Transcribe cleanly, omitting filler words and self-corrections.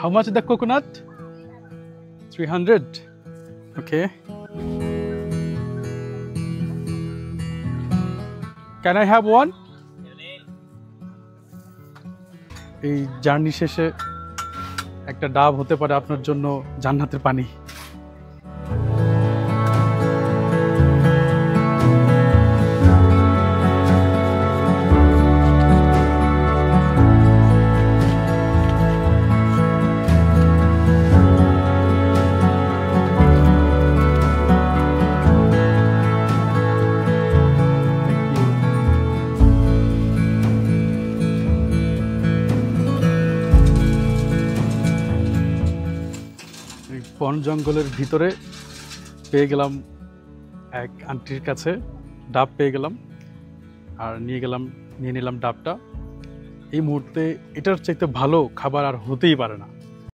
How much is the coconut? 300. Okay. Can I have one? এই journey শেষে একটা ডাব হতে পারে আপনার জন্য জান্নাতের পানি। বন জঙ্গলের ভিতরে পেয়ে গেলাম এক আন্টির কাছে ডাব পেয়ে গেলাম আর নিয়ে নিলাম ডাবটা। এই মুহূর্তে এটার চাইতে ভালো খাবার আর হতেই পারে না।